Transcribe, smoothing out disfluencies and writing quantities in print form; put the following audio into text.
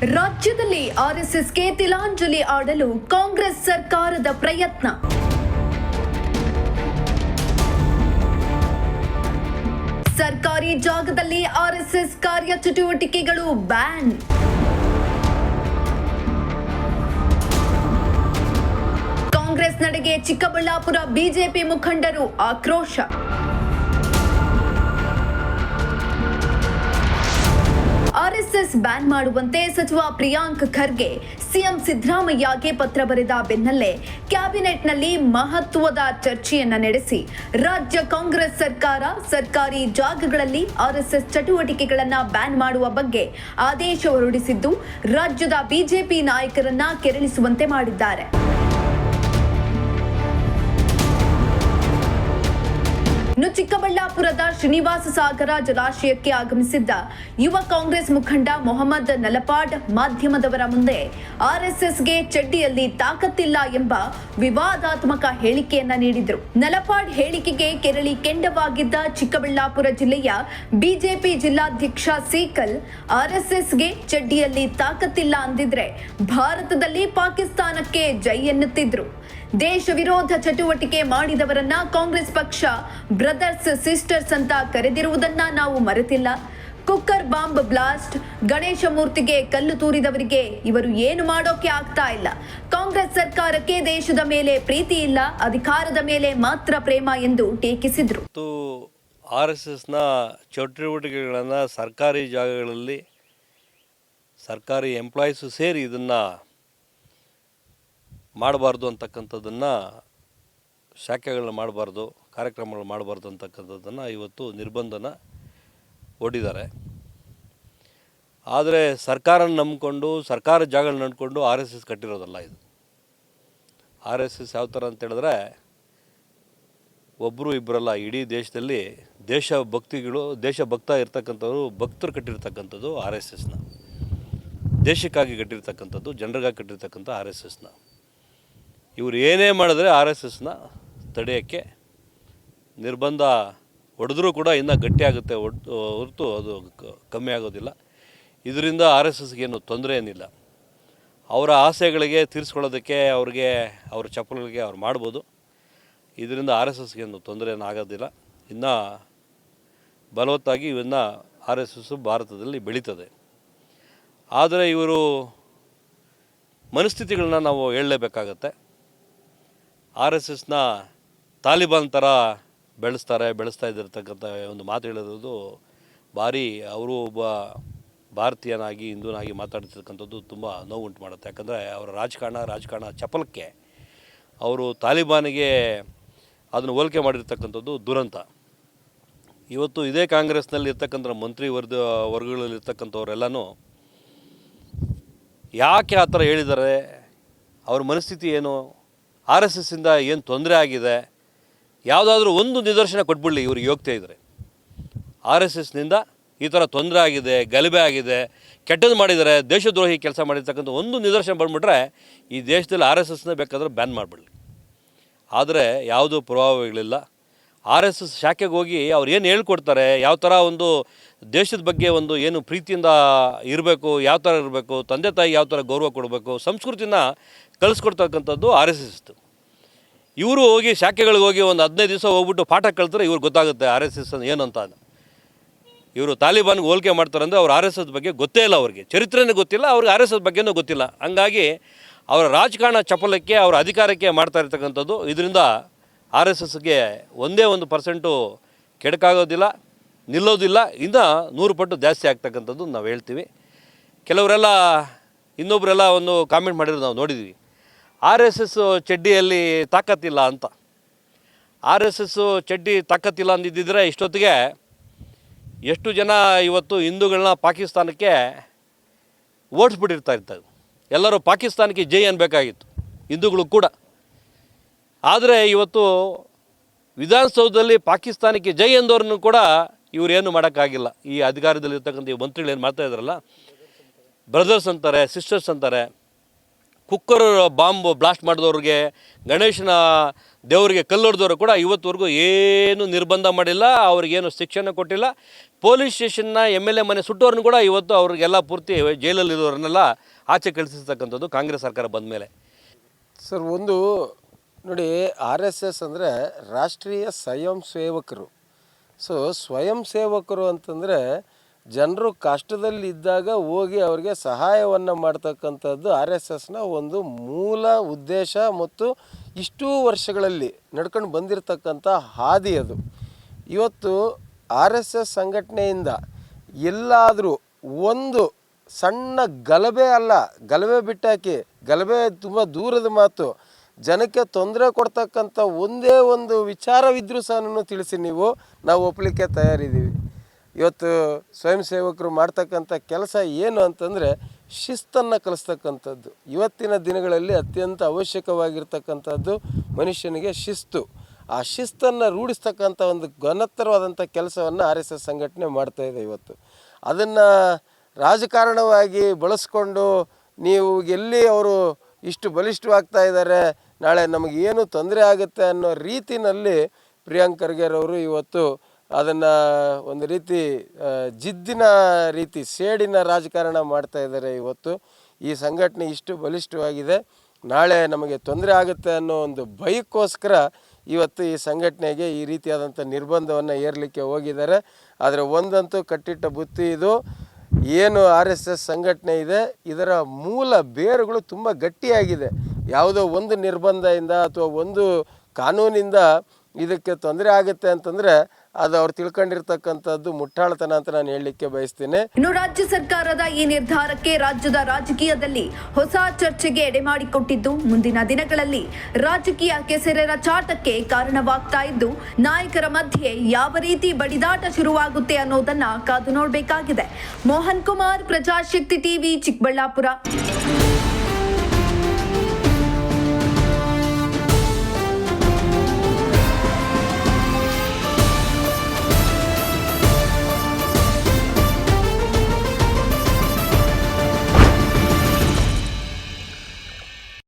ರಾಜ್ಯದಲ್ಲಿ ಆರ್ಎಸ್ಎಸ್ಗೆ ತಿಲಾಂಜಲಿ ಆಡಲು ಕಾಂಗ್ರೆಸ್ ಸರ್ಕಾರದ ಪ್ರಯತ್ನ. ಸರ್ಕಾರಿ ಜಾಗದಲ್ಲಿ ಆರ್ಎಸ್ಎಸ್ ಕಾರ್ಯಚಟುವಟಿಕೆಗಳು ಬ್ಯಾನ್. ಕಾಂಗ್ರೆಸ್ ನಡೆಗೆ ಚಿಕ್ಕಬಳ್ಳಾಪುರ ಬಿಜೆಪಿ ಮುಖಂಡರು ಆಕ್ರೋಶ. ಆರ್ಎಸ್ಎಸ್ ಬ್ಯಾನ್ ಮಾಡುವಂತೆ ಸಚಿವ ಪ್ರಿಯಾಂಕ್ ಖರ್ಗೆ ಸಿಎಂ ಸಿದ್ದರಾಮಯ್ಯಗೆ ಪತ್ರ ಬರೆದ ಬೆನ್ನಲ್ಲೇ ಕ್ಯಾಬಿನೆಟ್ನಲ್ಲಿ ಮಹತ್ವದ ಚರ್ಚೆಯನ್ನ ನಡೆಸಿ ರಾಜ್ಯ ಕಾಂಗ್ರೆಸ್ ಸರ್ಕಾರ ಸರ್ಕಾರಿ ಜಾಗಗಳಲ್ಲಿ ಆರ್ಎಸ್ಎಸ್ ಚಟುವಟಿಕೆಗಳನ್ನ ಬ್ಯಾನ್ ಮಾಡುವ ಬಗ್ಗೆ ಆದೇಶ ಹೊರಡಿಸಿದ್ದು ರಾಜ್ಯದ ಬಿಜೆಪಿ ನಾಯಕರನ್ನ ಕೆರಳಿಸುವಂತೆ ಮಾಡಿದ್ದಾರೆ. ಇನ್ನು ಚಿಕ್ಕಬಳ್ಳಾಪುರದ ಶ್ರೀನಿವಾಸ ಸಾಗರ ಜಲಾಶಯಕ್ಕೆ ಆಗಮಿಸಿದ್ದ ಯುವ ಕಾಂಗ್ರೆಸ್ ಮುಖಂಡ ಮೊಹಮ್ಮದ್ ನಲಪಾಡ್ ಮಾಧ್ಯಮದವರ ಮುಂದೆ ಆರ್ಎಸ್ಎಸ್ಗೆ ಚಡ್ಡಿಯಲ್ಲಿ ತಾಕತ್ತಿಲ್ಲ ಎಂಬ ವಿವಾದಾತ್ಮಕ ಹೇಳಿಕೆಯನ್ನ ನೀಡಿದ್ರು. ನಲಪಾಡ್ ಹೇಳಿಕೆಗೆ ಕೆರಳಿ ಕೆಂಡವಾಗಿದ್ದ ಚಿಕ್ಕಬಳ್ಳಾಪುರ ಜಿಲ್ಲೆಯ ಬಿಜೆಪಿ ಜಿಲ್ಲಾಧ್ಯಕ್ಷ ಸೀಕಲ್ ಆರ್ಎಸ್ಎಸ್ಗೆ ಚಡ್ಡಿಯಲ್ಲಿ ತಾಕತ್ತಿಲ್ಲ ಅಂದಿದ್ರೆ ಭಾರತದಲ್ಲಿ ಪಾಕಿಸ್ತಾನಕ್ಕೆ ಜೈ ಎನ್ನುತ್ತಿದ್ರು. ದೇಶ ವಿರೋಧ ಚಟುವಟಿಕೆ ಮಾಡಿದವರನ್ನ ಕಾಂಗ್ರೆಸ್ ಪಕ್ಷ ಬ್ರದರ್ಸ್ ಸಿಸ್ಟರ್ಸ್ ಅಂತ ಕರೆದಿರುವುದನ್ನ ನಾವು ಮರೆತಿಲ್ಲ. ಕುಕ್ಕರ್ ಬಾಂಬ್ ಬ್ಲಾಸ್ಟ್, ಗಣೇಶ ಮೂರ್ತಿಗೆ ಕಲ್ಲು ತೂರಿದವರಿಗೆ ಇವರು ಏನು ಮಾಡೋಕೆ ಆಗ್ತಾ ಇಲ್ಲ. ಕಾಂಗ್ರೆಸ್ ಸರ್ಕಾರಕ್ಕೆ ದೇಶದ ಮೇಲೆ ಪ್ರೀತಿ ಇಲ್ಲ, ಅಧಿಕಾರದ ಮೇಲೆ ಮಾತ್ರ ಪ್ರೇಮ ಎಂದು ಟೀಕಿಸಿದ್ರು. ಆರ್ಎಸ್ಎಸ್ನ ಚಟುವಟಿಕೆಗಳನ್ನು ಸರ್ಕಾರಿ ಜಾಗಗಳಲ್ಲಿ ಸರ್ಕಾರಿ ಎಂಪ್ಲಾಯೀಸು ಸೇರಿ ಇದನ್ನು ಮಾಡಬಾರ್ದು ಅಂತಕ್ಕಂಥದ್ದನ್ನು, ಶಾಖೆಗಳನ್ನ ಮಾಡಬಾರ್ದು, ಕಾರ್ಯಕ್ರಮಗಳು ಮಾಡಬಾರ್ದು ಅಂತಕ್ಕಂಥದ್ದನ್ನು ಇವತ್ತು ನಿರ್ಬಂಧನ ಒಡ್ಡಿದ್ದಾರೆ. ಆದರೆ ಸರ್ಕಾರನ ನಂಬಿಕೊಂಡು ಸರ್ಕಾರ ಜಾಗಗಳನ್ನ ನಂಬಿಕೊಂಡು ಆರ್ ಎಸ್ ಎಸ್ ಕಟ್ಟಿರೋದಲ್ಲ ಇದು. ಆರ್ ಎಸ್ ಎಸ್ ಯಾವ ಥರ ಅಂತ ಹೇಳಿದ್ರೆ ಒಬ್ಬರು ಇಬ್ಬರಲ್ಲ, ಇಡೀ ದೇಶದಲ್ಲಿ ದೇಶಭಕ್ತ ಇರ್ತಕ್ಕಂಥವ್ರು ಭಕ್ತರು ಕಟ್ಟಿರ್ತಕ್ಕಂಥದ್ದು ಆರ್ ಎಸ್ ಎಸ್ನ, ದೇಶಕ್ಕಾಗಿ ಕಟ್ಟಿರ್ತಕ್ಕಂಥದ್ದು, ಜನರಿಗಾಗಿ ಕಟ್ಟಿರ್ತಕ್ಕಂಥ ಆರ್ ಎಸ್ ಎಸ್ನ. ಇವರು ಏನೇ ಮಾಡಿದ್ರೆ ಆರ್ ಎಸ್ ಎಸ್ನ ತಡೆಯೋಕ್ಕೆ ನಿರ್ಬಂಧ ಹೊಡೆದ್ರೂ ಕೂಡ ಇನ್ನೂ ಗಟ್ಟಿಯಾಗುತ್ತೆ ಹೊರತು ಅದು ಕಮ್ಮಿ ಆಗೋದಿಲ್ಲ. ಇದರಿಂದ ಆರ್ ಎಸ್ ಎಸ್ಗೇನು ತೊಂದರೆ ಏನಿಲ್ಲ. ಅವರ ಆಸೆಗಳಿಗೆ ತೀರಿಸ್ಕೊಳ್ಳೋದಕ್ಕೆ ಅವ್ರ ಚಪ್ಪಲಿಗಳಿಗೆ ಅವ್ರು ಮಾಡ್ಬೋದು. ಇದರಿಂದ ಆರ್ ಎಸ್ ಎಸ್ಗೇನು ತೊಂದರೆ ಆಗೋದಿಲ್ಲ. ಇನ್ನು ಬಲವತ್ತಾಗಿ ಇವನ್ನ ಆರ್ ಎಸ್ ಎಸ್ ಭಾರತದಲ್ಲಿ ಬೆಳೀತದೆ. ಆದರೆ ಇವರು ಮನಸ್ಥಿತಿಗಳನ್ನ ನಾವು ಹೇಳಲೇಬೇಕಾಗತ್ತೆ. ಆರ್ ಎಸ್ ಎಸ್ನ ತಾಲಿಬಾನ್ ಥರ ಬೆಳೆಸ್ತಾ ಇದ್ದಿರ್ತಕ್ಕಂಥ ಒಂದು ಮಾತು ಹೇಳಿರೋದು ಭಾರಿ, ಅವರು ಒಬ್ಬ ಭಾರತೀಯನಾಗಿ ಹಿಂದೂನಾಗಿ ಮಾತಾಡ್ತಿರ್ತಕ್ಕಂಥದ್ದು ತುಂಬ ನೋವು ಉಂಟು ಮಾಡುತ್ತೆ. ಯಾಕಂದರೆ ಅವರ ರಾಜಕಾರಣ ಚಪಲಕ್ಕೆ ಅವರು ತಾಲಿಬಾನಿಗೆ ಅದನ್ನು ಹೋಲಿಕೆ ಮಾಡಿರ್ತಕ್ಕಂಥದ್ದು ದುರಂತ. ಇವತ್ತು ಇದೇ ಕಾಂಗ್ರೆಸ್ನಲ್ಲಿ ಇರ್ತಕ್ಕಂಥ ಮಂತ್ರಿ ವರ್ಗಗಳಲ್ಲಿರ್ತಕ್ಕಂಥವರೆಲ್ಲನೂ ಯಾಕೆ ಆ ಥರ ಹೇಳಿದ್ದಾರೆ, ಅವ್ರ ಮನಸ್ಥಿತಿ ಏನು, ಆರ್ ಎಸ್ ಎಸ್ಸಿಂದ ಏನು ತೊಂದರೆ ಆಗಿದೆ, ಯಾವುದಾದ್ರೂ ಒಂದು ನಿದರ್ಶನ ಕೊಟ್ಬಿಡಲಿ. ಇವ್ರಿಗೆ ಯೋಗ್ಯತೆ ಇದ್ದಾರೆ. ಆರ್ ಎಸ್ ಎಸ್ನಿಂದ ಈ ಥರ ತೊಂದರೆ ಆಗಿದೆ, ಗಲಭೆ ಆಗಿದೆ, ಕೆಟ್ಟದ್ದು ಮಾಡಿದ್ದಾರೆ, ದೇಶದ್ರೋಹಿ ಕೆಲಸ ಮಾಡಿರ್ತಕ್ಕಂಥ ಒಂದು ನಿದರ್ಶನ ಬಂದುಬಿಟ್ರೆ ಈ ದೇಶದಲ್ಲಿ ಆರ್ ಎಸ್ ಎಸ್ನ ಬೇಕಾದ್ರೆ ಬ್ಯಾನ್ ಮಾಡಿಬಿಡಲಿ. ಆದರೆ ಯಾವುದೂ ಪ್ರಭಾವಗಳಿಲ್ಲ. ಆರ್ ಎಸ್ ಎಸ್ ಶಾಖೆಗೆ ಹೋಗಿ ಅವ್ರು ಏನು ಹೇಳ್ಕೊಡ್ತಾರೆ, ಯಾವ ಥರ ಒಂದು ದೇಶದ ಬಗ್ಗೆ ಒಂದು ಏನು ಪ್ರೀತಿಯಿಂದ ಇರಬೇಕು, ಯಾವ ಥರ ಇರಬೇಕು, ತಂದೆ ತಾಯಿ ಯಾವ ಥರ ಗೌರವ ಕೊಡಬೇಕು, ಸಂಸ್ಕೃತಿನ ಕಲಿಸ್ಕೊಡ್ತಕ್ಕಂಥದ್ದು ಆರ್ ಎಸ್ ಎಸ್. ಇವರು ಹೋಗಿ ಶಾಖೆಗಳಿಗೆ ಹೋಗಿ ಒಂದು 15 ದಿವಸ ಹೋಗ್ಬಿಟ್ಟು ಪಾಠ ಕಲಿತ್ರೆ ಇವ್ರಿಗೆ ಗೊತ್ತಾಗುತ್ತೆ ಆರ್ ಎಸ್ ಎಸ್ ಏನು ಅಂತ. ಇವರು ತಾಲಿಬಾನ್ಗೆ ಹೋಲಿಕೆ ಮಾಡ್ತಾರೆ ಅಂದರೆ ಅವ್ರು ಆರ್ ಎಸ್ ಎಸ್ ಬಗ್ಗೆ ಗೊತ್ತೇ ಇಲ್ಲ, ಅವ್ರಿಗೆ ಚರಿತ್ರೆನೇ ಗೊತ್ತಿಲ್ಲ, ಅವ್ರಿಗೆ ಆರ್ ಎಸ್ ಎಸ್ ಬಗ್ಗೆನೂ ಗೊತ್ತಿಲ್ಲ. ಹಂಗಾಗಿ ಅವರ ರಾಜಕಾರಣ ಚಪಲಕ್ಕೆ, ಅವರ ಅಧಿಕಾರಕ್ಕೆ ಮಾಡ್ತಾ ಇರ್ತಕ್ಕಂಥದ್ದು. ಇದರಿಂದ ಆರ್ ಎಸ್ ಎಸ್ಗೆ 1% ಕೆಡಕಾಗೋದಿಲ್ಲ, ನಿಲ್ಲೋದಿಲ್ಲ, ಇನ್ನು 100 ಪಟ್ಟು ಜಾಸ್ತಿ ಆಗ್ತಕ್ಕಂಥದ್ದು ನಾವು ಹೇಳ್ತೀವಿ. ಇನ್ನೊಬ್ಬರೆಲ್ಲ ಒಂದು ಕಾಮೆಂಟ್ ಮಾಡಿರೋದು ನಾವು ನೋಡಿದ್ವಿ, ಆರ್ ಎಸ್ ಎಸ್ ಚಡ್ಡಿಯಲ್ಲಿ ತಾಕತ್ತಿಲ್ಲ ಅಂತ. ಆರ್ ಎಸ್ ಎಸ್ ಚಡ್ಡಿ ತಾಕತ್ತಿಲ್ಲ ಅಂದಿದ್ದರೆ ಇಷ್ಟೊತ್ತಿಗೆ ಎಷ್ಟು ಜನ ಇವತ್ತು ಹಿಂದೂಗಳನ್ನ ಪಾಕಿಸ್ತಾನಕ್ಕೆ ಓಡಿಸ್ಬಿಟ್ಟಿರ್ತಾರೆ. ಎಲ್ಲರೂ ಪಾಕಿಸ್ತಾನಕ್ಕೆ ಜೈ ಅನ್ನಬೇಕಾಗಿತ್ತು, ಹಿಂದೂಗಳು ಕೂಡ. ಆದರೆ ಇವತ್ತು ವಿಧಾನಸೌಧದಲ್ಲಿ ಪಾಕಿಸ್ತಾನಕ್ಕೆ ಜೈ ಎಂದವ್ರನ್ನು ಕೂಡ ಇವರೇನು ಮಾಡೋಕ್ಕಾಗಿಲ್ಲ. ಈ ಅಧಿಕಾರದಲ್ಲಿರ್ತಕ್ಕಂಥ ಈ ಮಂತ್ರಿಗಳು ಏನು ಮಾಡ್ತಾ ಇದ್ದಾರಲ್ಲ, ಬ್ರದರ್ಸ್ ಅಂತಾರೆ, ಸಿಸ್ಟರ್ಸ್ ಅಂತಾರೆ. ಕುಕ್ಕರ್ ಬಾಂಬ್ ಬ್ಲಾಸ್ಟ್ ಮಾಡಿದವ್ರಿಗೆ, ಗಣೇಶನ ದೇವರಿಗೆ ಕಲ್ಲೊಡೆದವರು ಕೂಡ ಇವತ್ತುವರೆಗೂ ಏನು ನಿರ್ಬಂಧ ಮಾಡಿಲ್ಲ, ಅವ್ರಿಗೇನು ಶಿಕ್ಷಣ ಕೊಟ್ಟಿಲ್ಲ. ಪೊಲೀಸ್ ಸ್ಟೇಷನ್ನ MLA ಮನೆ ಸುಟ್ಟವ್ರನ್ನ ಕೂಡ ಇವತ್ತು ಅವ್ರಿಗೆಲ್ಲ ಪೂರ್ತಿ ಜೈಲಲ್ಲಿರೋರನ್ನೆಲ್ಲ ಆಚೆ ಕಳಿಸಿರ್ತಕ್ಕಂಥದ್ದು ಕಾಂಗ್ರೆಸ್ ಸರ್ಕಾರ ಬಂದ ಮೇಲೆ. ಸರ್, ಒಂದು ನೋಡಿ, RSS ಅಂದರೆ ರಾಷ್ಟ್ರೀಯ ಸ್ವಯಂ ಸೇವಕರು. ಸೊ ಸ್ವಯಂ ಸೇವಕರು ಅಂತಂದರೆ ಜನರು ಕಷ್ಟದಲ್ಲಿದ್ದಾಗ ಹೋಗಿ ಅವ್ರಿಗೆ ಸಹಾಯವನ್ನು ಮಾಡ್ತಕ್ಕಂಥದ್ದು RSSನ ಒಂದು ಮೂಲ ಉದ್ದೇಶ ಮತ್ತು ಇಷ್ಟೂ ವರ್ಷಗಳಲ್ಲಿ ನಡ್ಕೊಂಡು ಬಂದಿರತಕ್ಕಂಥ ಹಾದಿ ಅದು. ಇವತ್ತು RSS ಸಂಘಟನೆಯಿಂದ ಎಲ್ಲಾದರೂ ಒಂದು ಸಣ್ಣ ಗಲಭೆ ಅಲ್ಲ, ಗಲಭೆ ಬಿಟ್ಟಾಕಿ, ಗಲಭೆ ತುಂಬ ದೂರದ ಮಾತು, ಜನಕ್ಕೆ ತೊಂದರೆ ಕೊಡ್ತಕ್ಕಂಥ ಒಂದೇ ಒಂದು ವಿಚಾರವಿದ್ರೂ ಸಹ ತಿಳಿಸಿ, ನಾವು ಒಪ್ಪಲಿಕ್ಕೆ ತಯಾರಿದ್ದೀವಿ. ಇವತ್ತು ಸ್ವಯಂ ಸೇವಕರು ಮಾಡ್ತಕ್ಕಂಥ ಕೆಲಸ ಏನು ಅಂತಂದರೆ ಶಿಸ್ತನ್ನು ಕಲಿಸ್ತಕ್ಕಂಥದ್ದು. ಇವತ್ತಿನ ದಿನಗಳಲ್ಲಿ ಅತ್ಯಂತ ಅವಶ್ಯಕವಾಗಿರ್ತಕ್ಕಂಥದ್ದು ಮನುಷ್ಯನಿಗೆ ಶಿಸ್ತು. ಆ ಶಿಸ್ತನ್ನು ರೂಢಿಸ್ತಕ್ಕಂಥ ಒಂದು ಘನತ್ತರವಾದಂಥ ಕೆಲಸವನ್ನು RSS ಸಂಘಟನೆ ಮಾಡ್ತಾಯಿದೆ. ಇವತ್ತು ಅದನ್ನು ರಾಜಕಾರಣವಾಗಿ ಬಳಸ್ಕೊಂಡು ನೀವು ಎಲ್ಲಿ ಅವರು ಇಷ್ಟು ಬಲಿಷ್ಠವಾಗ್ತಾ ಇದ್ದಾರೆ, ನಾಳೆ ನಮಗೇನು ತೊಂದರೆ ಆಗುತ್ತೆ ಅನ್ನೋ ರೀತಿಯಲ್ಲಿ ಪ್ರಿಯಾಂಕ್ ಖರ್ಗೆರವರು ಇವತ್ತು ಅದನ್ನು ಒಂದು ರೀತಿ ಜಿದ್ದಿನ ರೀತಿ ಸೇಡಿನ ರಾಜಕಾರಣ ಮಾಡ್ತಾ ಇದ್ದಾರೆ. ಇವತ್ತು ಈ ಸಂಘಟನೆ ಇಷ್ಟು ಬಲಿಷ್ಠವಾಗಿದೆ, ನಾಳೆ ನಮಗೆ ತೊಂದರೆ ಆಗುತ್ತೆ ಅನ್ನೋ ಒಂದು ಭಯಕ್ಕೋಸ್ಕರ ಇವತ್ತು ಈ ಸಂಘಟನೆಗೆ ಈ ರೀತಿಯಾದಂಥ ನಿರ್ಬಂಧವನ್ನು ಹೇರಲಿಕ್ಕೆ ಹೋಗಿದ್ದಾರೆ. ಆದರೆ ಒಂದಂತೂ ಕಟ್ಟಿಟ್ಟ ಬುತ್ತಿ, ಇದು ಏನು RSS ಸಂಘಟನೆ ಇದೆ ಇದರ ಮೂಲ ಬೇರುಗಳು ತುಂಬ ಗಟ್ಟಿಯಾಗಿದೆ. ಯಾವುದೋ ಒಂದು ನಿರ್ಬಂಧದಿಂದ ಅಥವಾ ಒಂದು ಕಾನೂನಿಂದ ಇದಕ್ಕೆ ತೊಂದರೆ ಆಗುತ್ತೆ ಅಂತಂದರೆ ಅದು ಅವ್ರು ತಿಳ್ಕೊಂಡಿರ್ತಕ್ಕಂಥದ್ದು ಮುಟ್ಟಾಳತನ ಅಂತ ನಾನು ಹೇಳಲಿಕ್ಕೆ ಬಯಸ್ತೀನಿ. ಇನ್ನು ರಾಜ್ಯ ಸರ್ಕಾರದ ಈ ನಿರ್ಧಾರಕ್ಕೆ ರಾಜ್ಯದ ರಾಜಕೀಯದಲ್ಲಿ ಹೊಸ ಚರ್ಚೆಗೆ ಎಡೆಮಾಡಿಕೊಟ್ಟಿದ್ದು ಮುಂದಿನ ದಿನಗಳಲ್ಲಿ ರಾಜಕೀಯ ಕೆಸರೆರ ಚಾಟಕ್ಕೆ ಕಾರಣವಾಗ್ತಾ ಇದ್ದು, ನಾಯಕರ ಮಧ್ಯೆ ಯಾವ ರೀತಿ ಬಡಿದಾಟ ಶುರುವಾಗುತ್ತೆ ಅನ್ನೋದನ್ನ ಕಾದು ನೋಡಬೇಕಾಗಿದೆ. ಮೋಹನ್ ಕುಮಾರ್, ಪ್ರಜಾಶಕ್ತಿ TV, ಚಿಕ್ಕಬಳ್ಳಾಪುರ.